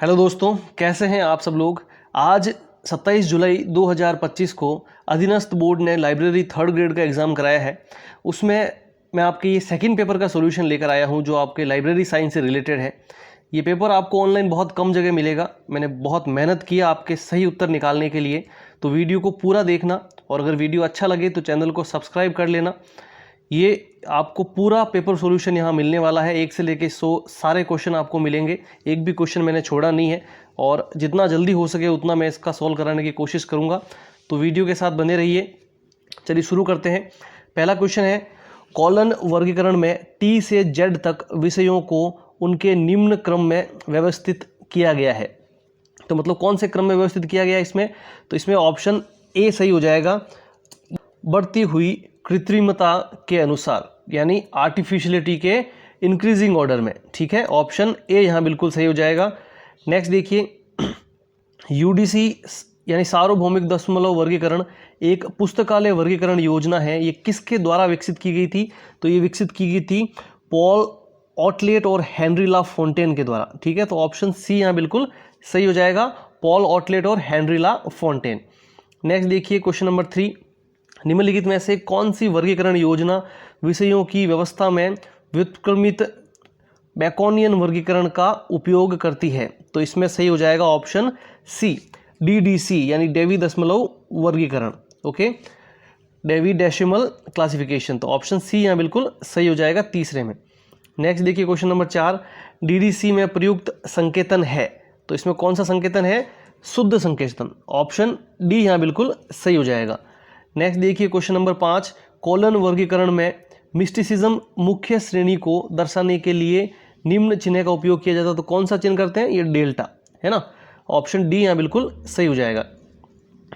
Hello दोस्तों, कैसे हैं आप सब लोग। आज 27 जुलाई 2025 को अधीनस्थ बोर्ड ने लाइब्रेरी थर्ड ग्रेड का एग्ज़ाम कराया है। उसमें मैं आपके ये सेकंड पेपर का सॉल्यूशन लेकर आया हूं जो आपके लाइब्रेरी साइंस से रिलेटेड है। ये पेपर आपको ऑनलाइन बहुत कम जगह मिलेगा। मैंने बहुत मेहनत किया आपके सही उत्तर निकालने के लिए, तो वीडियो को पूरा देखना और अगर वीडियो अच्छा लगे तो चैनल को सब्सक्राइब कर लेना। ये आपको पूरा पेपर सॉल्यूशन यहाँ मिलने वाला है, 1 से लेके 100 सारे क्वेश्चन आपको मिलेंगे। एक भी क्वेश्चन मैंने छोड़ा नहीं है और जितना जल्दी हो सके उतना मैं इसका सॉल्व कराने की कोशिश करूँगा, तो वीडियो के साथ बने रहिए। चलिए शुरू करते हैं। पहला क्वेश्चन है, कॉलन वर्गीकरण में टी से जेड तक विषयों को उनके निम्न क्रम में व्यवस्थित किया गया है। तो मतलब कौन से क्रम में व्यवस्थित किया गया है इसमें, तो इसमें ऑप्शन ए सही हो जाएगा, बढ़ती हुई कृत्रिमता के अनुसार, यानी आर्टिफिशियलिटी के इंक्रीजिंग ऑर्डर में। ठीक है, ऑप्शन ए यहाँ बिल्कुल सही हो जाएगा। नेक्स्ट देखिए, यूडीसी यानी सार्वभौमिक दशमलव वर्गीकरण एक पुस्तकालय वर्गीकरण योजना है। ये किसके द्वारा विकसित की गई थी, तो ये विकसित की गई थी पॉल ऑटलेट और हेनरी ला फोंटेन के द्वारा। ठीक है, तो ऑप्शन सी यहाँ बिल्कुल सही हो जाएगा, पॉल ऑटलेट और हेनरी ला फोंटेन। नेक्स्ट देखिए क्वेश्चन नंबर 3, निम्नलिखित में से कौन सी वर्गीकरण योजना विषयों की व्यवस्था में व्युत्क्रमित बैकोनियन वर्गीकरण का उपयोग करती है, तो इसमें सही हो जाएगा ऑप्शन सी, डीडीसी यानी डेवी दशमलव वर्गीकरण। ओके, डेवी डेसिमल क्लासिफिकेशन, तो ऑप्शन सी यहाँ बिल्कुल सही हो जाएगा तीसरे में। नेक्स्ट देखिए क्वेश्चन नंबर 4, डीडीसी में प्रयुक्त संकेतन है, तो इसमें कौन सा संकेतन है, शुद्ध संकेतन, ऑप्शन डी यहाँ बिल्कुल सही हो जाएगा। नेक्स्ट देखिए क्वेश्चन नंबर 5, कॉलन वर्गीकरण में मिस्टिसिज्म मुख्य श्रेणी को दर्शाने के लिए निम्न चिन्ह का उपयोग किया जाता है, तो कौन सा चिन्ह करते हैं, ये डेल्टा है ना, ऑप्शन डी यहाँ बिल्कुल सही हो जाएगा।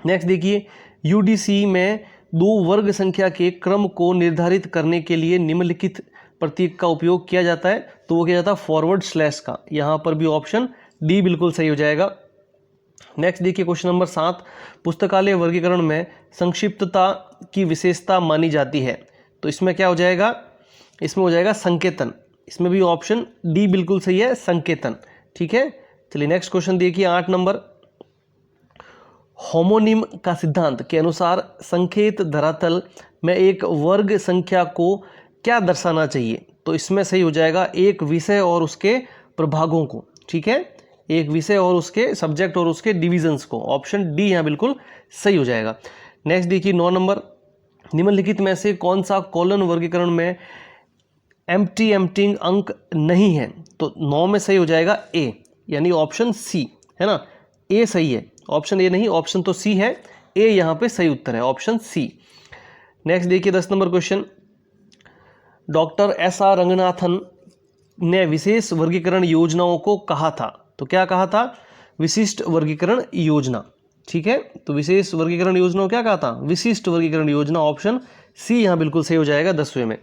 नेक्स्ट देखिए, यूडीसी में दो वर्ग संख्या के क्रम को निर्धारित करने के लिए निम्नलिखित प्रतीक का उपयोग किया जाता है, तो वो किया जाता है फॉरवर्ड स्लैश का, यहाँ पर भी ऑप्शन डी बिल्कुल सही हो जाएगा। नेक्स्ट देखिए क्वेश्चन नंबर 7, पुस्तकालय वर्गीकरण में संक्षिप्तता की विशेषता मानी जाती है, तो इसमें क्या हो जाएगा, इसमें हो जाएगा संकेतन, इसमें भी ऑप्शन डी बिल्कुल सही है, संकेतन। ठीक है, चलिए नेक्स्ट क्वेश्चन देखिए 8 नंबर, होमोनिम का सिद्धांत के अनुसार संकेत धरातल में एक वर्ग संख्या को क्या दर्शाना चाहिए, तो इसमें सही हो जाएगा एक विषय और उसके प्रभागों को। ठीक है, एक विषय और उसके सब्जेक्ट और उसके डिविजन्स को, ऑप्शन डी यहाँ बिल्कुल सही हो जाएगा। नेक्स्ट देखिए 9 नंबर, निम्नलिखित में से कौन सा कॉलन वर्गीकरण में एम्प्टिंग अंक नहीं है, तो 9 में सही हो जाएगा ए, यानी ऑप्शन सी है ना, ए सही है, ऑप्शन ए नहीं, ऑप्शन तो सी है, ए यहाँ पे सही उत्तर है, ऑप्शन सी। नेक्स्ट देखिए 10 number question, doctor SR. Ranganathan ने विशेष वर्गीकरण योजनाओं को कहा था, तो क्या कहा था, विशिष्ट वर्गीकरण योजना। ठीक है, तो विशेष वर्गीकरण योजना क्या कहा था, विशिष्ट वर्गीकरण योजना, ऑप्शन सी यहाँ बिल्कुल सही हो जाएगा 10वें में।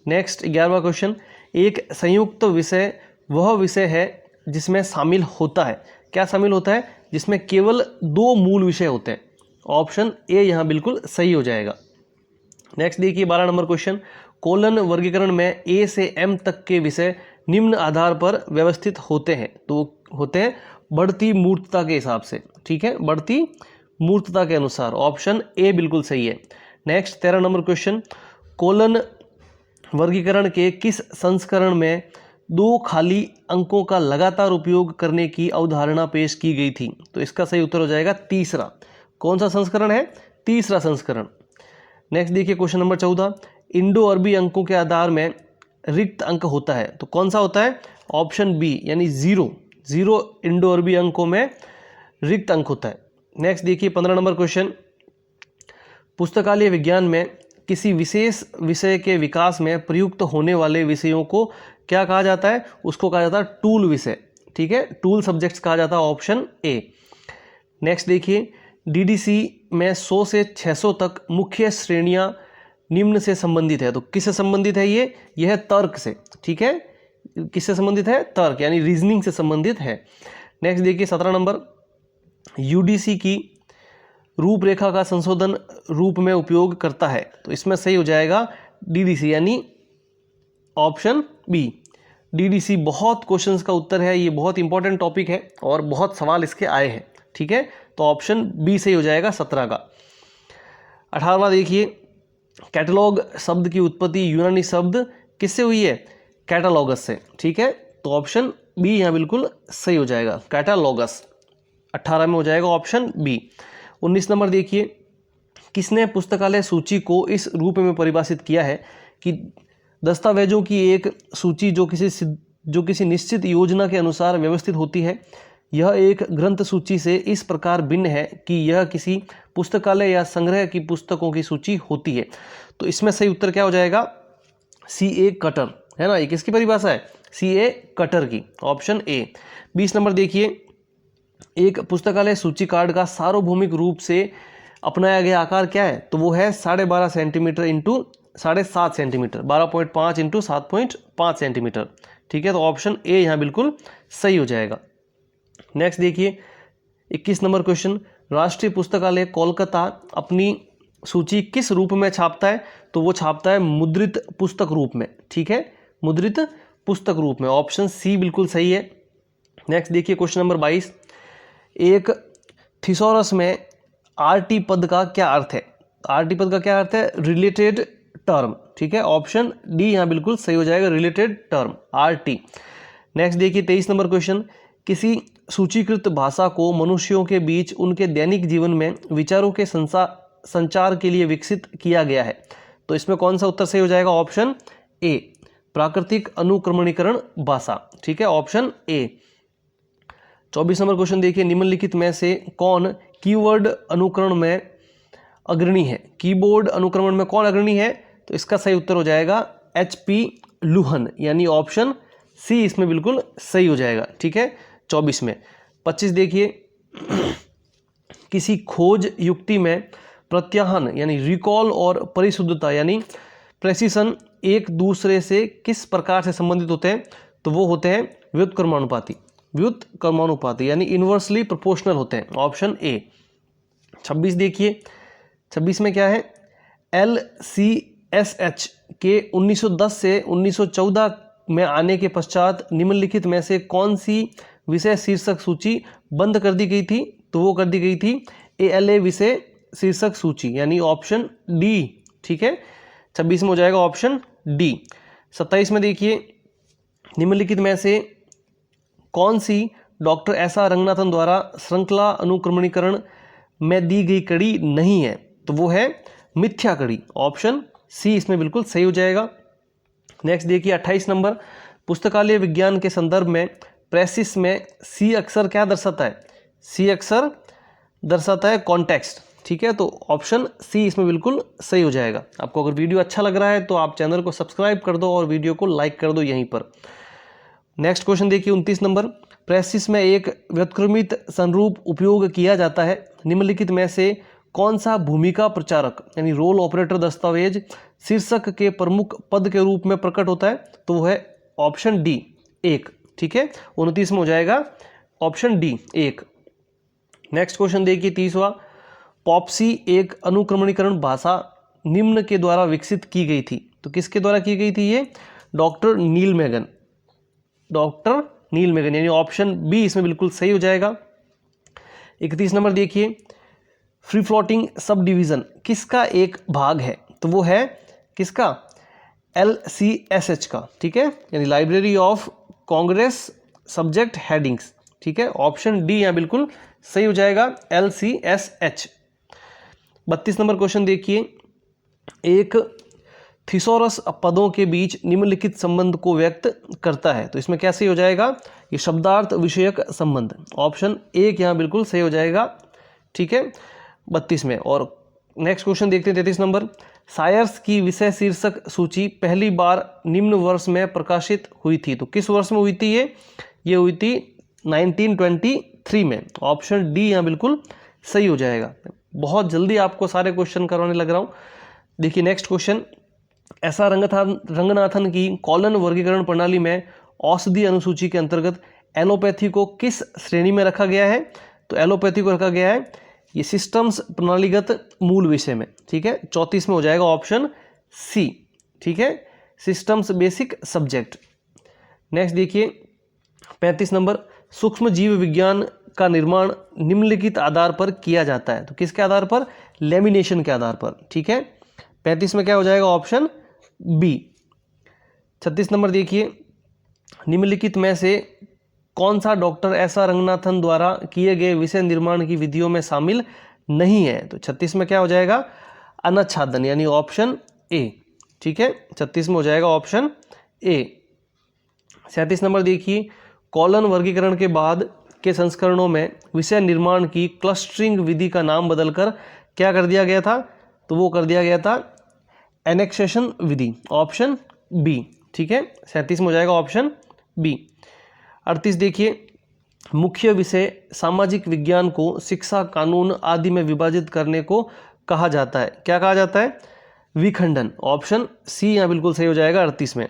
नेक्स्ट 11वां क्वेश्चन, एक संयुक्त विषय वह विषय है जिसमें शामिल होता है, क्या शामिल होता है, जिसमें केवल 2 मूल विषय होते हैं, ऑप्शन ए यहाँ बिल्कुल सही हो जाएगा। नेक्स्ट देखिए 12 नंबर क्वेश्चन, कॉलन वर्गीकरण में ए से एम तक के विषय निम्न आधार पर व्यवस्थित होते हैं, तो होते हैं बढ़ती मूर्तता के हिसाब से। ठीक है, बढ़ती मूर्तता के अनुसार, ऑप्शन ए बिल्कुल सही है। नेक्स्ट 13 नंबर क्वेश्चन, कॉलन वर्गीकरण के किस संस्करण में 2 खाली अंकों का लगातार उपयोग करने की अवधारणा पेश की गई थी, तो इसका सही उत्तर हो जाएगा तीसरा। कौन सा संस्करण है, तीसरा संस्करण। नेक्स्ट देखिए क्वेश्चन नंबर 14, इंडो अरबी अंकों के आधार में रिक्त अंक होता है, तो कौन सा होता है, ऑप्शन बी, यानी जीरो इंडो अरबी अंकों में रिक्त अंक होता है। नेक्स्ट देखिए 15 नंबर क्वेश्चन, पुस्तकालय विज्ञान में किसी विशेष विषय के विकास में प्रयुक्त होने वाले विषयों को क्या कहा जाता है, उसको कहा जाता है टूल विषय। ठीक है, टूल सब्जेक्ट्स कहा जाता है, ऑप्शन ए। नेक्स्ट देखिए, डीडीसी में 100 से 600 तक मुख्य श्रेणियां निम्न से संबंधित है, तो किससे संबंधित है, यह है तर्क से। ठीक है, किससे संबंधित है, तर्क यानी रीजनिंग से संबंधित है। नेक्स्ट देखिए 17 नंबर, यूडीसी की रूपरेखा का संशोधन रूप में उपयोग करता है, तो इसमें सही हो जाएगा डीडीसी, यानी ऑप्शन बी, DDC बहुत क्वेश्चंस का उत्तर है, ये बहुत इंपॉर्टेंट टॉपिक है और बहुत सवाल इसके आए हैं। ठीक है, तो ऑप्शन बी सही हो जाएगा 17 का। 18वां देखिए, कैटलॉग शब्द की उत्पत्ति यूनानी शब्द किससे हुई है? कैटालॉगस से। ठीक है, तो ऑप्शन बी यहाँ बिल्कुल सही हो जाएगा, कैटालॉगस। 18 में हो जाएगा ऑप्शन बी। 19 नंबर देखिए, किसने पुस्तकालय सूची को इस रूप में परिभाषित किया है कि दस्तावेजों की एक सूची जो किसी निश्चित योजना के अनुसार व्यवस्थित होती है। यह एक ग्रंथ सूची से इस प्रकार भिन्न है कि यह किसी पुस्तकालय या संग्रह की पुस्तकों की सूची होती है। तो इसमें सही उत्तर क्या हो जाएगा? C.A. कटर, है ना, ये किसकी परिभाषा है? C.A. कटर की, ऑप्शन ए। 20 नंबर देखिए, एक पुस्तकालय सूची कार्ड का सार्वभौमिक रूप से अपनाया गया आकार क्या है? तो वो है 12.5 centimetre into 7.5 centimetre, 12.5 into 7.5 centimetre. ठीक है, तो ऑप्शन ए यहाँ बिल्कुल सही हो जाएगा। नेक्स्ट देखिए 21 नंबर क्वेश्चन, राष्ट्रीय पुस्तकालय कोलकाता अपनी सूची किस रूप में छापता है? तो वो छापता है मुद्रित पुस्तक रूप में। ठीक है, मुद्रित पुस्तक रूप में, ऑप्शन सी बिल्कुल सही है। नेक्स्ट देखिए क्वेश्चन नंबर 22, एक थिसॉरस में आरटी पद का क्या अर्थ है? आरटी पद का क्या अर्थ है? Related term. ठीक है, ऑप्शन डी यहाँ बिल्कुल सही हो जाएगा, रिलेटेड टर्म, आरटी। नेक्स्ट देखिए 23 नंबर क्वेश्चन, किसी सूचीकृत भाषा को मनुष्यों के बीच उनके दैनिक जीवन में विचारों के संचार के लिए विकसित किया गया है। तो इसमें कौन सा उत्तर सही हो जाएगा? ऑप्शन ए, प्राकृतिक अनुक्रमणीकरण भाषा। ठीक है, ऑप्शन ए। 24 नंबर क्वेश्चन देखिए, निम्नलिखित में से कौन कीवर्ड अनुक्रमण में अग्रणी है? कीबोर्ड अनुक्रमण में कौन अग्रणी है? तो इसका सही उत्तर हो जाएगा HP लुहन, यानी ऑप्शन सी इसमें बिल्कुल सही हो जाएगा। ठीक है, 24 में। 25 देखिए, किसी खोज युक्ति में प्रत्याहन यानी रिकॉल और परिशुद्धता यानी प्रेसिशन एक दूसरे से किस प्रकार से संबंधित होते हैं? तो वो होते हैं व्युत्क्रमानुपाती, व्युत्क्रमानुपाती यानी इन्वर्सली प्रोपोर्शनल होते हैं, ऑप्शन ए। 26 देखिए, 26 में क्या है? LCSH के 1910 से 1914 में आने के पश्चात निम्नलिखित में से कौन सी विषय शीर्षक सूची बंद कर दी गई थी? तो वो कर दी गई थी ALA विषय शीर्षक सूची, यानी ऑप्शन डी। ठीक है, 26 में हो जाएगा ऑप्शन डी। 27 में देखिए, निम्नलिखित में से कौन सी डॉक्टर S.R. रंगनाथन द्वारा श्रृंखला अनुक्रमणीकरण में दी गई कड़ी नहीं है? तो वो है मिथ्या कड़ी, ऑप्शन सी इसमें बिल्कुल सही हो जाएगा। नेक्स्ट देखिए 28 नंबर, पुस्तकालय विज्ञान के संदर्भ में प्रेसिस में सी अक्षर क्या दर्शाता है? सी अक्षर दर्शाता है कॉन्टेक्स्ट। ठीक है, तो ऑप्शन सी इसमें बिल्कुल सही हो जाएगा। आपको अगर वीडियो अच्छा लग रहा है तो आप चैनल को सब्सक्राइब कर दो और वीडियो को लाइक कर दो यहीं पर। नेक्स्ट क्वेश्चन देखिए 29 नंबर, प्रेसिस में एक व्युत्क्रमित संरूप उपयोग किया जाता है। निम्नलिखित में से कौन सा भूमिका प्रचारक यानी रोल ऑपरेटर दस्तावेज शीर्षक के प्रमुख पद के रूप में प्रकट होता है? तो वो है ऑप्शन डी, एक। ठीक है, 29 में हो जाएगा ऑप्शन डी, एक। नेक्स्ट क्वेश्चन देखिए 30वां, पॉप्सी एक अनुक्रमणीकरण भाषा निम्न के द्वारा विकसित की गई थी। तो किसके द्वारा की गई थी ये? डॉक्टर नील मैगन, डॉक्टर नील मैगन, यानी ऑप्शन बी इसमें बिल्कुल सही हो जाएगा। 31 नंबर देखिए, फ्री फ्लोटिंग सब डिवीजन किसका एक भाग है? तो वो है किसका? LCSH का। ठीक है, यानी library of Congress subject headings. ठीक है, ऑप्शन डी यहाँ बिल्कुल सही हो जाएगा, LCSH। 32 नंबर क्वेश्चन देखिए, एक थिसॉरस पदों के बीच निम्नलिखित संबंध को व्यक्त करता है। तो इसमें क्या सही हो जाएगा? ये शब्दार्थ विषयक संबंध, ऑप्शन एक यहाँ बिल्कुल सही हो जाएगा। ठीक है, 32 में। और नेक्स्ट क्वेश्चन देखते हैं 33 नंबर, सायर्स की विषय शीर्षक सूची पहली बार निम्न वर्ष में प्रकाशित हुई थी। तो किस वर्ष में हुई थी ये हुई थी 1923 में, ऑप्शन डी यहाँ बिल्कुल सही हो जाएगा। बहुत जल्दी आपको सारे क्वेश्चन करवाने लग रहा हूँ। देखिए नेक्स्ट क्वेश्चन, ऐसा रंगनाथन की कॉलन वर्गीकरण प्रणाली में औषधि अनुसूची के अंतर्गत एलोपैथी को किस श्रेणी में रखा गया है? तो एलोपैथी को रखा गया है ये सिस्टम्स प्रणालीगत मूल विषय में। ठीक है, 34 में हो जाएगा ऑप्शन सी। ठीक है, सिस्टम्स बेसिक सब्जेक्ट। नेक्स्ट देखिए 35 नंबर, सूक्ष्म जीव विज्ञान का निर्माण निम्नलिखित आधार पर किया जाता है। तो किसके आधार पर? लेमिनेशन के आधार पर। ठीक है, 35 में क्या हो जाएगा? Option B. 36 नंबर देखिए, निम्नलिखित में से कौन सा डॉक्टर एस आर रंगनाथन द्वारा किए गए विषय निर्माण की विधियों में शामिल नहीं है? तो 36 में क्या हो जाएगा? अनाच्छादन, यानी ऑप्शन ए। ठीक है, 36 में हो जाएगा ऑप्शन ए। 37 नंबर देखिए, कॉलन वर्गीकरण के बाद के संस्करणों में विषय निर्माण की क्लस्टरिंग विधि का नाम बदलकर क्या कर दिया गया था? तो वो कर दिया गया था एनेक्सेशन विधि, ऑप्शन बी। ठीक है, 37 में हो जाएगा ऑप्शन बी। 38 देखिए, मुख्य विषय सामाजिक विज्ञान को शिक्षा, कानून आदि में विभाजित करने को कहा जाता है। क्या कहा जाता है? विखंडन, ऑप्शन सी यहाँ बिल्कुल सही हो जाएगा 38 में।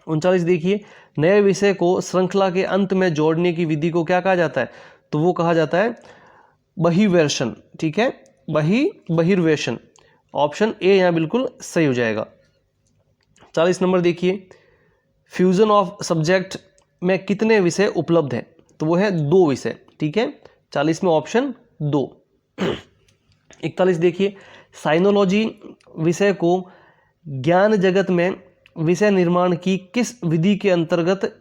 39 देखिए, नए विषय को श्रृंखला के अंत में जोड़ने की विधि को क्या कहा जाता है? तो वो कहा जाता है बहिर्वेशन। ठीक है, बहिर्वेशन, ऑप्शन ए यहाँ बिल्कुल सही हो जाएगा। 40 नंबर देखिए, फ्यूजन ऑफ सब्जेक्ट में कितने विषय उपलब्ध हैं? तो वो है 2 विषय। ठीक है, 40 में ऑप्शन 2। 41 देखिए, साइनोलॉजी विषय को ज्ञान जगत में विषय निर्माण की किस विधि के अंतर्गत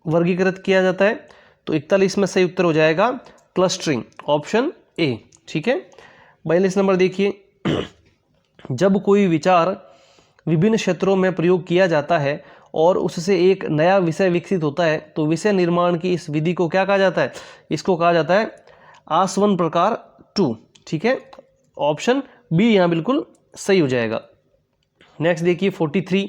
वर्गीकृत किया जाता है? तो 41 में सही उत्तर हो जाएगा क्लस्टरिंग, ऑप्शन ए। ठीक है, 42 नंबर देखिए, जब कोई विचार विभिन्न क्षेत्रों में प्रयोग किया जाता है और उससे एक नया विषय विकसित होता है तो विषय निर्माण की इस विधि को क्या कहा जाता है? इसको कहा जाता है आसवन प्रकार 2। ठीक है, ऑप्शन बी यहाँ बिल्कुल सही हो जाएगा। नेक्स्ट देखिए 43,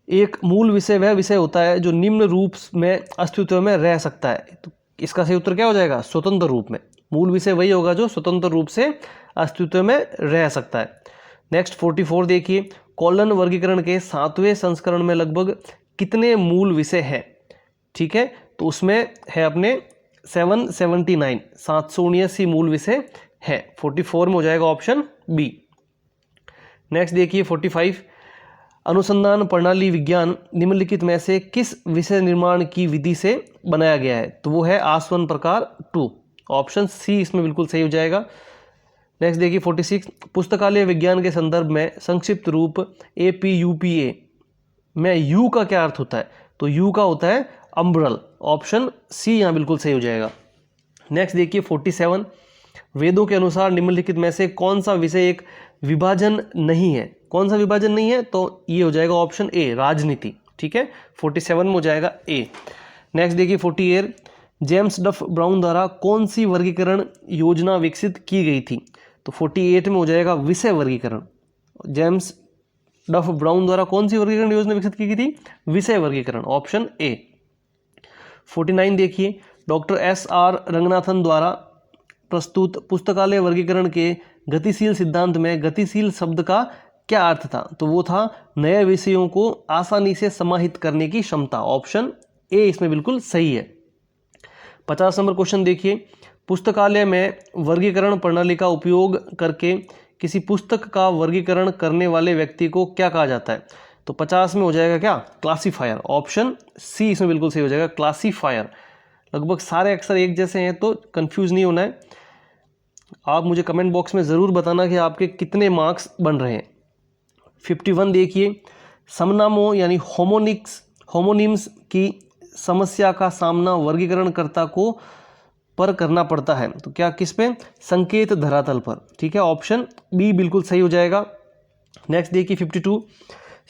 एक मूल विषय वह विषय होता है जो निम्न रूप में अस्तित्व में रह सकता है। तो इसका सही उत्तर क्या हो जाएगा? स्वतंत्र रूप में। मूल विषय वही होगा जो स्वतंत्र रूप से अस्तित्व में रह सकता है। नेक्स्ट 44 देखिए, कॉलन वर्गीकरण के 7वें संस्करण में लगभग कितने मूल विषय हैं? ठीक है, तो उसमें है अपने 779, 779 मूल विषय है। 44 में हो जाएगा ऑप्शन बी। नेक्स्ट देखिए 45, अनुसंधान प्रणाली विज्ञान निम्नलिखित में से किस विषय निर्माण की विधि से बनाया गया है? तो वो है आसवन प्रकार 2, ऑप्शन सी इसमें बिल्कुल सही हो जाएगा। नेक्स्ट देखिए 46, पुस्तकालय विज्ञान के संदर्भ में संक्षिप्त रूप APUPA में यू का क्या अर्थ होता है? तो यू का होता है अम्ब्रल, ऑप्शन सी यहाँ बिल्कुल सही हो जाएगा। नेक्स्ट देखिए 47, वेदों के अनुसार निम्नलिखित में से कौन सा विषय एक विभाजन नहीं है? कौन सा विभाजन नहीं है? तो ये हो जाएगा ऑप्शन ए, राजनीति। ठीक है, 47 में हो जाएगा ए। नेक्स्ट देखिए 48, जेम्स डफ ब्राउन द्वारा कौन सी वर्गीकरण योजना विकसित की गई थी? तो 48 में हो जाएगा विषय वर्गीकरण। जेम्स डफ ब्राउन द्वारा कौन सी वर्गीकरण योजना विकसित की गई थी? विषय वर्गीकरण, ऑप्शन ए। 49 देखिए, डॉक्टर SR रंगनाथन द्वारा प्रस्तुत पुस्तकालय वर्गीकरण के गतिशील सिद्धांत में गतिशील शब्द का क्या अर्थ था? तो वो था नए विषयों को आसानी से समाहित करने की क्षमता, ऑप्शन ए इसमें बिल्कुल सही है। 50 नंबर क्वेश्चन देखिए, पुस्तकालय में वर्गीकरण प्रणाली का उपयोग करके किसी पुस्तक का वर्गीकरण करने वाले व्यक्ति को क्या कहा जाता है? तो 50 में हो जाएगा क्या? क्लासीफायर, ऑप्शन सी इसमें बिल्कुल सही हो जाएगा, क्लासीफायर। लगभग सारे अक्षर एक जैसे हैं तो कंफ्यूज नहीं होना है। आप मुझे कमेंट बॉक्स में ज़रूर बताना कि आपके कितने मार्क्स बन रहे हैं। 51 देखिए, समनामों यानी होमोनिम्स की समस्या का सामना वर्गीकरणकर्ता को पर करना पड़ता है। तो क्या किस पे? संकेत धरातल पर। ठीक है, ऑप्शन बी बिल्कुल सही हो जाएगा। नेक्स्ट देखिए 52,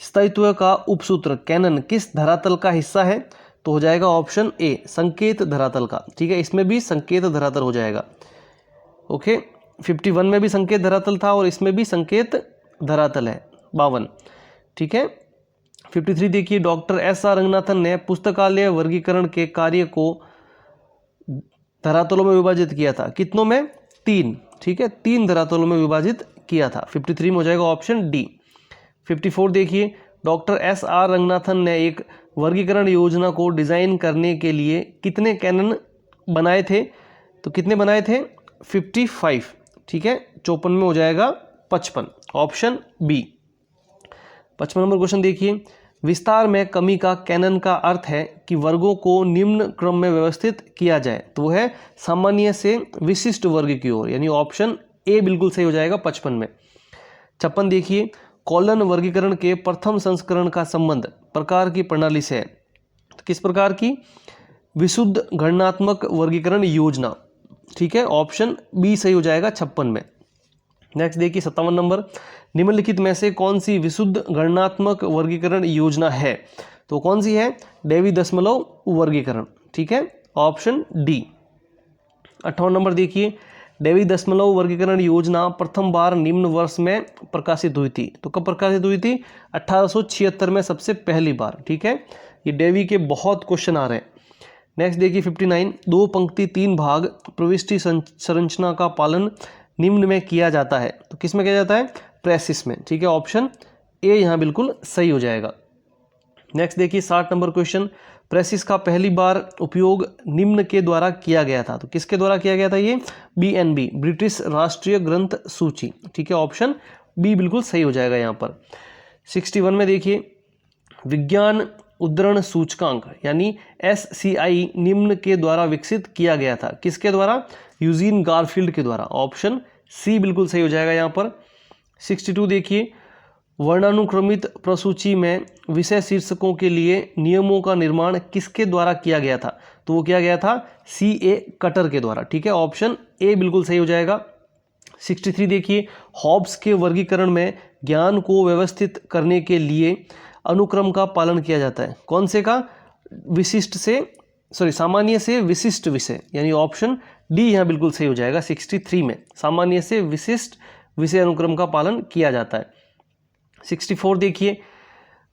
स्थायित्व का उपसूत्र कैनन किस धरातल का हिस्सा है? तो हो जाएगा ऑप्शन ए, संकेत धरातल का। ठीक है, इसमें भी संकेत धरातल हो जाएगा। ओके, 51 में भी संकेत धरातल था और इसमें भी संकेत धरातल है 52। ठीक है, 53 देखिए, डॉक्टर SR रंगनाथन ने पुस्तकालय वर्गीकरण के कार्य को धरातलों में विभाजित किया था। कितनों में? 3। ठीक है, 3 धरातलों में विभाजित किया था। 53 में हो जाएगा ऑप्शन डी। 54 देखिए, डॉक्टर SR रंगनाथन ने एक वर्गीकरण योजना को डिज़ाइन करने के लिए कितने कैनन बनाए थे? तो कितने बनाए थे? 55। ठीक है, 54 में हो जाएगा 55, ऑप्शन बी। 55 नंबर क्वेश्चन देखिए, विस्तार में कमी का कैनन का अर्थ है कि वर्गों को निम्न क्रम में व्यवस्थित किया जाए, तो वो है सामान्य से विशिष्ट वर्ग की ओर, यानी ऑप्शन ए बिल्कुल सही हो जाएगा 55 में। 56 देखिए, कॉलन वर्गीकरण के प्रथम संस्करण का संबंध प्रकार की प्रणाली से है, तो किस प्रकार की? विशुद्ध गणनात्मक वर्गीकरण योजना, ठीक है, ऑप्शन बी सही हो जाएगा 56 में। नेक्स्ट देखिए 57 नंबर, निम्नलिखित में से कौन सी विशुद्ध गणनात्मक वर्गीकरण योजना है? तो कौन सी है? डेवी दशमलव वर्गीकरण, ठीक है, ऑप्शन डी। 58 नंबर देखिए, डेवी दशमलव वर्गीकरण योजना प्रथम बार निम्न वर्ष में प्रकाशित हुई थी, तो कब प्रकाशित हुई थी? 1876 में सबसे पहली बार, ठीक है। ये डेवी के बहुत क्वेश्चन आ रहे हैं। नेक्स्ट देखिए 59, 2 पंक्ति 3 भाग प्रविष्टि संरचना का पालन निम्न में किया जाता है, तो किस में किया जाता है? प्रेसिस में, ठीक है, ऑप्शन ए यहाँ बिल्कुल सही हो जाएगा। नेक्स्ट देखिए 60 नंबर क्वेश्चन, प्रेसिस का पहली बार उपयोग निम्न के द्वारा किया गया था, तो किसके द्वारा किया गया था? ये BNB, ब्रिटिश राष्ट्रीय ग्रंथ सूची, ठीक है, ऑप्शन बी बिल्कुल सही हो जाएगा यहाँ पर। 61 में देखिए, विज्ञान उद्धरण सूचकांक यानी SCI निम्न के द्वारा विकसित किया गया था, किसके द्वारा? यूजीन गारफील्ड के द्वारा, ऑप्शन सी बिल्कुल सही हो जाएगा यहाँ पर। 62 देखिए, वर्णानुक्रमित प्रसूची में विषय शीर्षकों के लिए नियमों का निर्माण किसके द्वारा किया गया था? तो वो किया गया था CA कटर के द्वारा, ठीक है, ऑप्शन ए बिल्कुल सही हो जाएगा। 63 देखिए, हॉब्स के वर्गीकरण में ज्ञान को व्यवस्थित करने के लिए अनुक्रम का पालन किया जाता है, कौन से का? विशिष्ट से सामान्य से विशिष्ट विषय, यानी ऑप्शन डी यहाँ बिल्कुल सही हो जाएगा। 63 में सामान्य से विशिष्ट विषय अनुक्रम का पालन किया जाता है। 64 देखिए,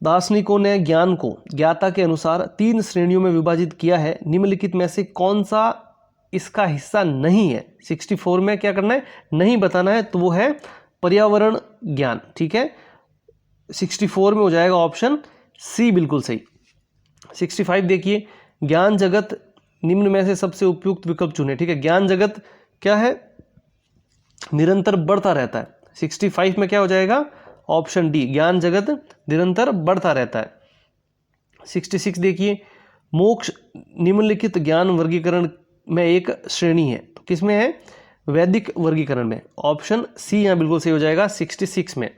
दार्शनिकों ने ज्ञान को ज्ञाता के अनुसार 3 श्रेणियों में विभाजित किया है, निम्नलिखित में से कौन सा इसका हिस्सा नहीं है? 64 में क्या करना है? नहीं बताना है, तो वो है पर्यावरण ज्ञान, ठीक है, 64 में हो जाएगा ऑप्शन सी बिल्कुल सही। 65 देखिए, ज्ञान जगत निम्न में से सबसे उपयुक्त विकल्प चुने, ठीक है, ज्ञान जगत क्या है? निरंतर बढ़ता रहता है, 65 में क्या हो जाएगा? ऑप्शन डी, ज्ञान जगत निरंतर बढ़ता रहता है। 66 देखिए, मोक्ष निम्नलिखित ज्ञान वर्गीकरण में एक श्रेणी है, तो किसमें है? वैदिक वर्गीकरण में, ऑप्शन सी यहाँ बिल्कुल सही हो जाएगा 66 में।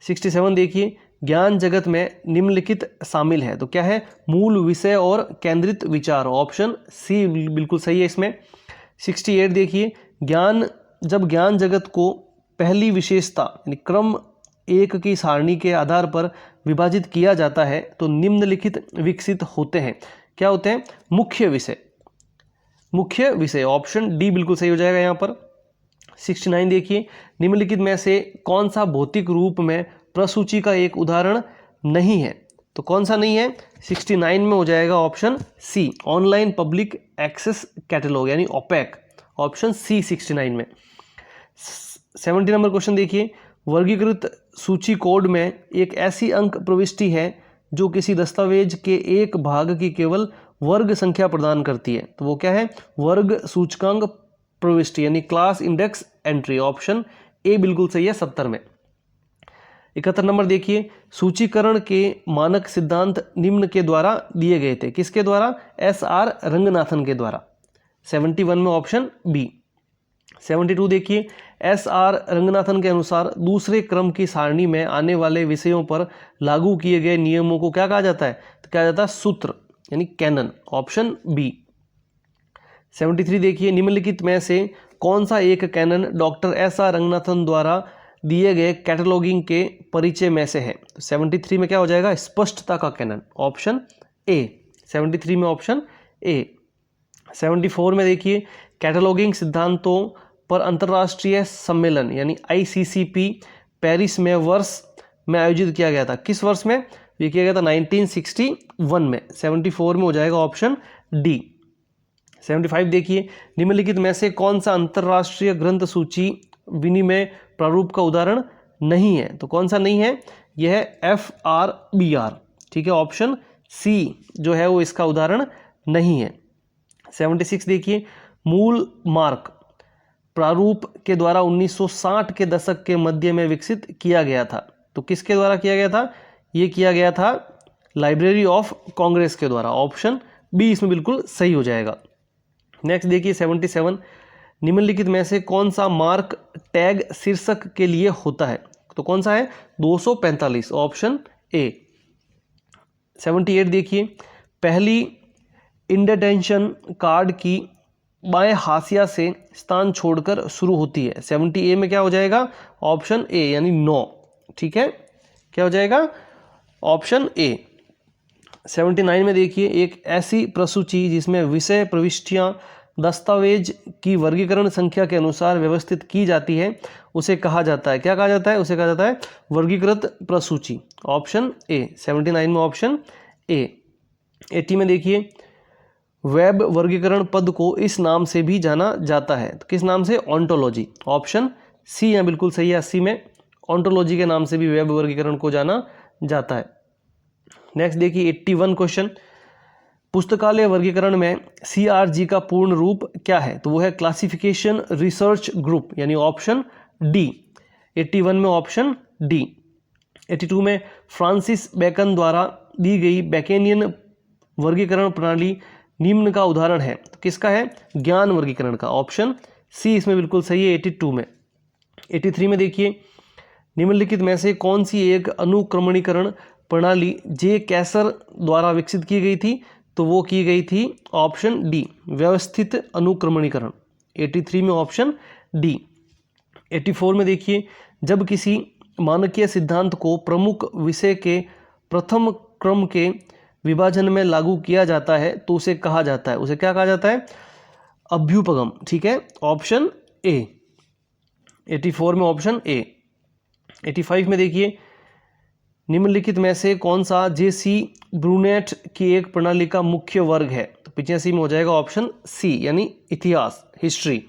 67 देखिए, ज्ञान जगत में निम्नलिखित शामिल है, तो क्या है? मूल विषय और केंद्रित विचार, ऑप्शन सी बिल्कुल सही है इसमें। 68 देखिए, जब ज्ञान जगत को पहली विशेषता यानी क्रम 1 की सारणी के आधार पर विभाजित किया जाता है, तो निम्नलिखित विकसित होते हैं, क्या होते हैं? मुख्य विषय, ऑप्शन डी बिल्कुल सही हो जाएगा यहाँ पर। 69 देखिए, निम्नलिखित में से कौन सा भौतिक रूप में प्रसूची का एक उदाहरण नहीं है? तो कौन सा नहीं है? 69 में हो जाएगा option C, online public access catalogue यानी ओपेक, ऑप्शन सी 69 में। 70 नंबर क्वेश्चन देखिए, वर्गीकृत सूची कोड में एक ऐसी अंक प्रविष्टि है जो किसी दस्तावेज के एक भाग की केवल वर्ग संख्या प्रदान करती है, तो वो क्या है? वर्ग सूचकांक प्रविष्टि यानी class index entry, option A बिल्कुल सही है 70 में। 71 नंबर देखिए, सूचीकरण के मानक सिद्धांत निम्न के द्वारा दिए गए थे, किसके द्वारा? SR रंगनाथन के द्वारा, 71 में ऑप्शन बी। 72 देखिए, SR रंगनाथन के अनुसार दूसरे क्रम की सारणी में आने वाले विषयों पर लागू किए गए नियमों को क्या कहा जाता है? तो क्या जाता है? सूत्र यानी कैनन, ऑप्शन बी। 73 देखिए, निम्नलिखित में से कौन सा एक कैनन डॉक्टर SR रंगनाथन द्वारा दिए गए कैटलॉगिंग के परिचय में से है? तो 73 में क्या हो जाएगा? स्पष्टता का कैनन, ऑप्शन ए, 73 में ऑप्शन ए। 74 में देखिए, कैटलॉगिंग सिद्धांतों पर अंतर्राष्ट्रीय सम्मेलन यानी ICCP पेरिस में वर्ष में आयोजित किया गया था, किस वर्ष में? ये किया गया था 1961 में, 74 में हो जाएगा ऑप्शन डी। 75 देखिए, निम्नलिखित में से कौन सा अंतर्राष्ट्रीय ग्रंथ सूची विनिमय प्रारूप का उदाहरण नहीं है? तो कौन सा नहीं है? यह है FRBR, ठीक है, ऑप्शन सी जो है वो इसका उदाहरण नहीं है। 76 देखिए, मूल मार्क प्रारूप के द्वारा 1960 के दशक के मध्य में विकसित किया गया था, तो किसके द्वारा किया गया था? ये किया गया था लाइब्रेरी ऑफ कांग्रेस के द्वारा। ऑप्शन बी इसमें बिल्कुल सही हो जाएगा। नेक्स्ट देखिए 77, निम्नलिखित में से कौन सा मार्क टैग शीर्षक के लिए होता है? तो कौन सा है? 245, ऑप्शन ए। 78 देखिए, पहली इंडेंटेशन कार्ड की बाएं हाशिया से स्थान छोड़कर शुरू होती है। 70A में क्या हो जाएगा? ऑप्शन ए यानी 9। ठीक है, क्या हो जाएगा? Option A. 79 में देखिए, एक ऐसी प्रसूची जिसमें विषय प्रविष्टियां दस्तावेज की वर्गीकरण संख्या के अनुसार व्यवस्थित की जाती है उसे कहा जाता है। क्या कहा जाता है? उसे कहा जाता है वर्गीकृत प्रसूची। Option A. 79 में ऑप्शन ए। 80 में देखिए, वेब वर्गीकरण पद को इस नाम से भी जाना जाता है। तो किस नाम से? ऑन्टोलॉजी। ऑप्शन सी यहाँ बिल्कुल सही है। 80 में ऑन्टोलॉजी के नाम से भी वेब वर्गीकरण को जाना जाता है। नेक्स्ट देखिए 81 क्वेश्चन, पुस्तकालय वर्गीकरण में CRG का पूर्ण रूप क्या है? तो वो है क्लासिफिकेशन रिसर्च ग्रुप, यानी ऑप्शन डी। 81 में ऑप्शन डी। 82 में फ्रांसिस बेकन द्वारा दी गई बेकेनियन वर्गीकरण प्रणाली निम्न का उदाहरण है। तो किसका है? ज्ञान वर्गीकरण का। ऑप्शन सी इसमें बिल्कुल सही है 82 में। 83 में देखिए, निम्नलिखित में से कौन सी एक अनुक्रमणीकरण प्रणाली जे कैसर द्वारा विकसित की गई थी? तो वो की गई थी ऑप्शन डी, व्यवस्थित अनुक्रमणीकरण। 83 में ऑप्शन डी। 84 में देखिए, जब किसी मानकीय सिद्धांत को प्रमुख विषय के प्रथम क्रम के विभाजन में लागू किया जाता है तो उसे कहा जाता है, उसे क्या कहा जाता है? अभ्युपगम। ठीक है, ऑप्शन ए। 84 में ऑप्शन ए। 85 में देखिए, निम्नलिखित में से कौन सा JC ब्रूनेट की एक प्रणाली का मुख्य वर्ग है? तो 85 में हो जाएगा ऑप्शन सी, यानी इतिहास, हिस्ट्री।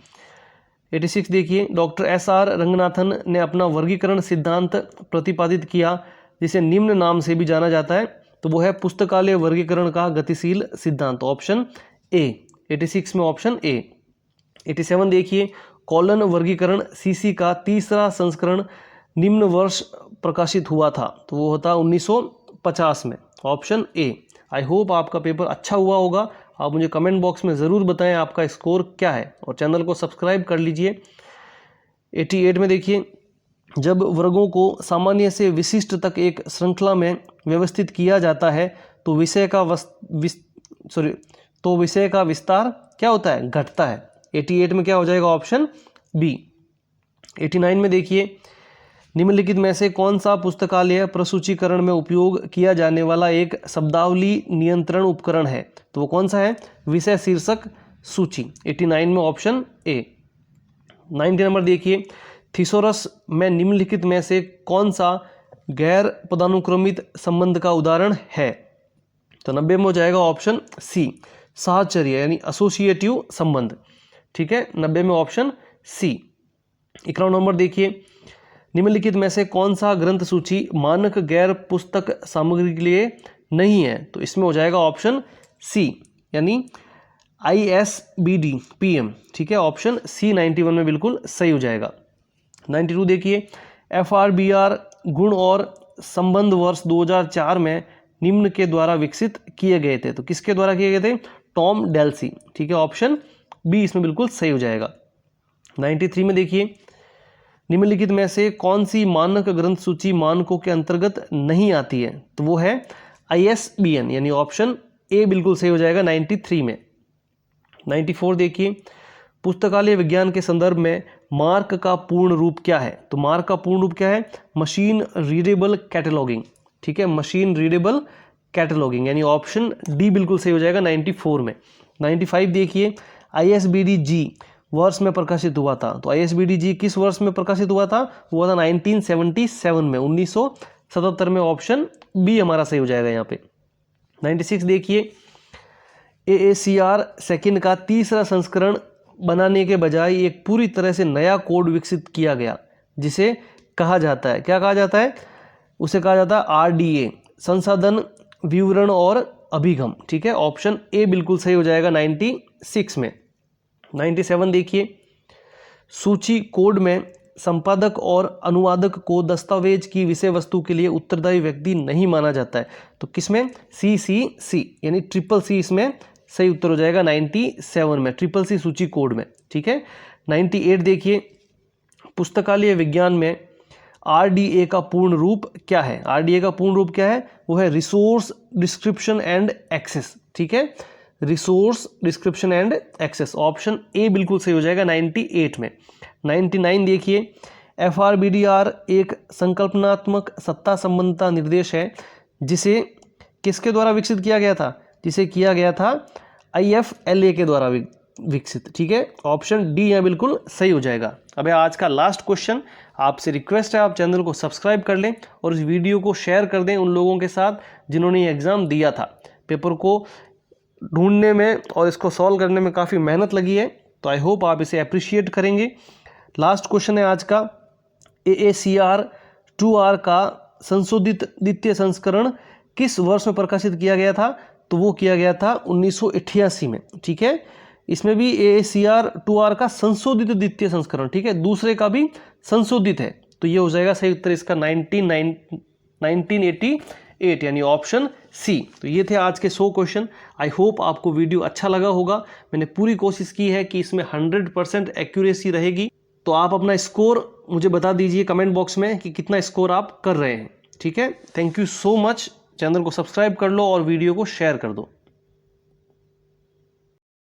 86 देखिए, डॉक्टर SR रंगनाथन ने अपना वर्गीकरण सिद्धांत प्रतिपादित किया जिसे निम्न नाम से भी जाना जाता है। तो वो है पुस्तकालय वर्गीकरण का गतिशील सिद्धांत। Option A. 86 में ऑप्शन ए। 87 देखिए, कॉलन वर्गीकरण CC का तीसरा संस्करण निम्न वर्ष प्रकाशित हुआ था। तो वो होता 1950 में। Option A. आई होप आपका पेपर अच्छा हुआ होगा। आप मुझे कमेंट बॉक्स में ज़रूर बताएं आपका स्कोर क्या है, और चैनल को सब्सक्राइब कर लीजिए। 88 में देखिए, जब वर्गों को सामान्य से विशिष्ट तक एक श्रृंखला में व्यवस्थित किया जाता है तो विषय का विस्तार क्या होता है? घटता है। 88 में क्या हो जाएगा? Option B. 89 में देखिए, निम्नलिखित में से कौन सा पुस्तकालय प्रसूचीकरण में उपयोग किया जाने वाला एक शब्दावली नियंत्रण उपकरण है? तो वो कौन सा है? विषय शीर्षक सूची। 89 में ऑप्शन ए। 90 नंबर देखिए, थिसोरस में निम्नलिखित में से कौन सा गैर पदानुक्रमित संबंध का उदाहरण है? तो 90 में हो जाएगा ऑप्शन सी, साहचर्य यानी एसोसिएटिव संबंध। ठीक है, 90 में ऑप्शन सी। 91 नंबर देखिए, निम्नलिखित में से कौन सा ग्रंथ सूची मानक गैर पुस्तक सामग्री के लिए नहीं है? तो इसमें हो जाएगा ऑप्शन सी, यानी ISBD PM। ठीक है, ऑप्शन सी 91 में बिल्कुल सही हो जाएगा। 92 देखिए, FRBR गुण और संबंध वर्ष 2004 में निम्न के द्वारा विकसित किए गए थे। तो किसके द्वारा किए गए थे? Tom Delsey. ठीक है, ऑप्शन बी इसमें बिल्कुल सही हो जाएगा। 93 में देखिए, निम्नलिखित में से कौन सी मानक ग्रंथ सूची मानकों के अंतर्गत नहीं आती है? तो वो है ISBN, यानी ऑप्शन ए बिल्कुल सही हो जाएगा 93 में। 94 देखिए, पुस्तकालय विज्ञान के संदर्भ में मार्क का पूर्ण रूप क्या है? तो मार्क का पूर्ण रूप क्या है? Machine readable cataloguing. ठीक है, मशीन रीडेबल कैटलॉगिंग, यानी ऑप्शन डी बिल्कुल सही हो जाएगा 94 में। 95 देखिए, ISBD G वर्ष में प्रकाशित हुआ था। तो ISBD G किस वर्ष में प्रकाशित हुआ था? हुआ था 1977 में, 1977 में। ऑप्शन बी हमारा सही हो जाएगा यहाँ पे। 96 देखिए, AACR सेकंड का तीसरा संस्करण बनाने के बजाय एक पूरी तरह से नया कोड विकसित किया गया जिसे कहा जाता है, क्या कहा जाता है? उसे कहा जाता है RDA, संसाधन विवरण और अभिगम। ठीक है, ऑप्शन ए बिल्कुल सही हो जाएगा 96 में। 97 देखिए, सूची कोड में संपादक और अनुवादक को दस्तावेज की विषय वस्तु के लिए उत्तरदायी व्यक्ति नहीं माना जाता है। तो किसमें? सी यानी ट्रिपल सी इसमें सही उत्तर हो जाएगा 97 में, ट्रिपल सी सूची कोड में। ठीक है। 98 देखिए, पुस्तकालय विज्ञान में RDA का पूर्ण रूप क्या है? RDA का पूर्ण रूप क्या है? वो है रिसोर्स डिस्क्रिप्शन एंड एक्सेस। ठीक है, resource description and access, option A बिल्कुल सही हो जाएगा 98 में। 99 देखिए, FRBDR एक संकल्पनात्मक सत्ता संबंधता निर्देश है जिसे किसके द्वारा विकसित किया गया था? जिसे किया गया था IFLA के द्वारा विकसित। ठीक है, ऑप्शन डी यहाँ बिल्कुल सही हो जाएगा। अब आज का लास्ट क्वेश्चन, आपसे रिक्वेस्ट है आप चैनल को सब्सक्राइब कर लें और इस वीडियो को शेयर कर दें उन लोगों के साथ जिन्होंने ये एग्ज़ाम दिया था। पेपर को ढूंढने में और इसको सॉल्व करने में काफ़ी मेहनत लगी है, तो आई होप आप इसे अप्रिशिएट करेंगे। लास्ट क्वेश्चन है आज का, AACR 2R का संशोधित द्वितीय संस्करण किस वर्ष में प्रकाशित किया गया था? तो वो किया गया था 1988 में। ठीक है, इसमें भी AACR 2R का संशोधित द्वितीय संस्करण, ठीक है, दूसरे का भी संशोधित है, तो ये हो जाएगा सही उत्तर इसका 1988 यानी ऑप्शन सी। तो ये थे आज के 100 क्वेश्चन। आई होप आपको वीडियो अच्छा लगा होगा। मैंने पूरी कोशिश की है कि इसमें 100% एक्यूरेसी रहेगी। तो आप अपना स्कोर मुझे बता दीजिए कमेंट बॉक्स में कि कितना स्कोर आप कर रहे हैं। ठीक है, thank you so much. Channel को सब्सक्राइब कर लो और वीडियो को शेयर कर दो।